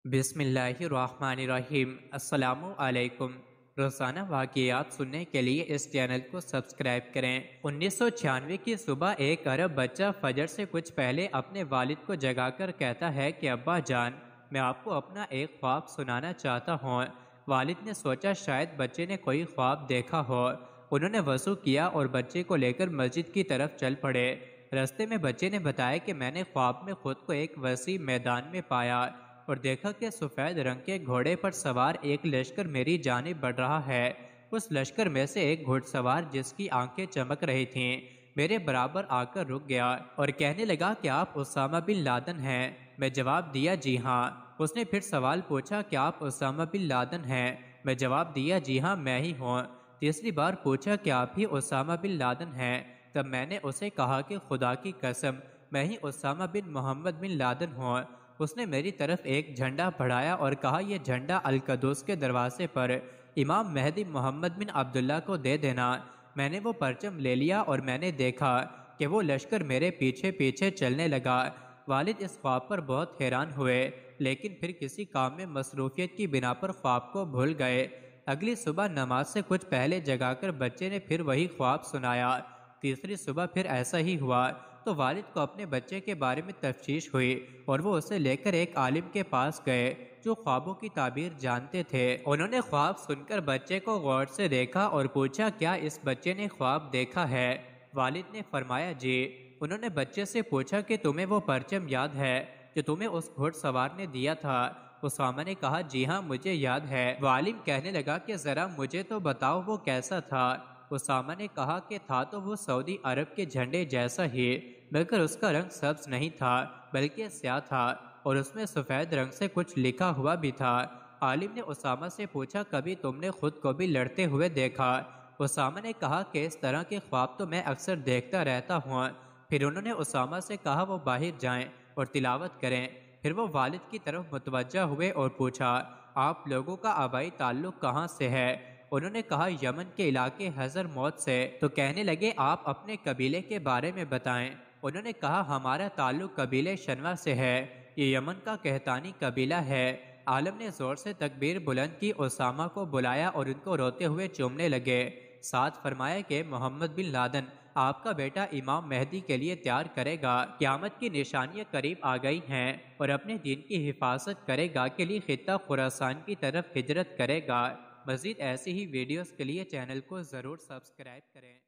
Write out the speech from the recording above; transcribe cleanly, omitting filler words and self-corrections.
बिस्मिल्लाहिर्रहमानिर्रहीम। अस्सलामु अलैकुम। रोज़ाना वाक़ियात सुनने के लिए इस चैनल को सब्सक्राइब करें। 1996 की सुबह एक अरब बच्चा फजर से कुछ पहले अपने वालिद को जगाकर कहता है कि अब्बा जान, मैं आपको अपना एक ख्वाब सुनाना चाहता हूँ। वालिद ने सोचा शायद बच्चे ने कोई ख्वाब देखा हो। उन्होंने वज़ू किया और बच्चे को लेकर मस्जिद की तरफ चल पड़े। रास्ते में बच्चे ने बताया कि मैंने ख्वाब में खुद को एक वसी मैदान में पाया और देखा कि सफ़ेद रंग के घोड़े पर सवार एक लश्कर मेरी जानिब बढ़ रहा है। उस लश्कर में से एक घुड़सवार जिसकी आंखें चमक रही थीं, मेरे बराबर आकर रुक गया और कहने लगा कि आप उसामा बिन लादन हैं। मैं जवाब दिया जी हाँ। उसने फिर सवाल पूछा कि आप उसामा बिन लादन हैं। मैं जवाब दिया जी हाँ, मैं ही हूँ। तीसरी बार पूछा कि आप ही उसामा बिन लादन हैं। तब मैंने उसे कहा कि खुदा की कसम, मैं ही उसामा बिन मोहम्मद बिन लादन हूँ। उसने मेरी तरफ एक झंडा बढ़ाया और कहा, यह झंडा अल-कदूस के दरवाजे पर इमाम मेहदी मोहम्मद बिन अब्दुल्ला को दे देना। मैंने वो परचम ले लिया और मैंने देखा कि वो लश्कर मेरे पीछे पीछे चलने लगा। वालिद इस ख्वाब पर बहुत हैरान हुए, लेकिन फिर किसी काम में मसरूफियत की बिना पर ख्वाब को भूल गए। अगली सुबह नमाज से कुछ पहले जगाकर बच्चे ने फिर वही ख्वाब सुनाया। तीसरी सुबह फिर ऐसा ही हुआ तो वालिद को अपने बच्चे के बारे में तफ्तीश हुई और वो उसे लेकर एक आलिम के पास गए जो ख्वाबों की ताबीर जानते थे। उन्होंने ख्वाब सुनकर बच्चे को गौर से देखा और पूछा, क्या इस बच्चे ने ख्वाब देखा है? वालिद ने फरमाया जी। उन्होंने बच्चे से पूछा कि तुम्हें वो परचम याद है जो तुम्हें उस घुड़सवार ने दिया था? उसामा ने कहा, जी हाँ मुझे याद है। वालिम कहने लगा कि जरा मुझे तो बताओ वो कैसा था? उसामा ने कहा कि था तो वो सऊदी अरब के झंडे जैसा ही, मगर उसका रंग सब्ज नहीं था बल्कि स्याह था और उसमें सफ़ेद रंग से कुछ लिखा हुआ भी था। आलिम ने उसामा से पूछा, कभी तुमने खुद को भी लड़ते हुए देखा? उसामा ने कहा कि इस तरह के ख्वाब तो मैं अक्सर देखता रहता हूँ। फिर उन्होंने उसामा से कहा वो बाहर जाएं और तिलावत करें। फिर वो वालिद की तरफ मुतवज्जा हुए और पूछा, आप लोगों का आबाई ताल्लुक कहाँ से है? उन्होंने कहा, यमन के इलाके हजर मौत से। तो कहने लगे, आप अपने कबीले के बारे में बताएं। उन्होंने कहा, हमारा ताल्लुक कबीले शनवा से है, ये यमन का कहतानी कबीला है। आलम ने जोर से तकबीर बुलंद की, उसामा को बुलाया और उनको रोते हुए चूमने लगे। साथ फरमाया कि मोहम्मद बिन लादन आपका बेटा इमाम मेहदी के लिए तैयार करेगा, क़यामत की निशानियां करीब आ गई हैं और अपने दीन की हिफाजत करेगा के लिए खित्ता खुरासान की तरफ हिजरत करेगा। मज़ीद ऐसी ही वीडियोस के लिए चैनल को ज़रूर सब्सक्राइब करें।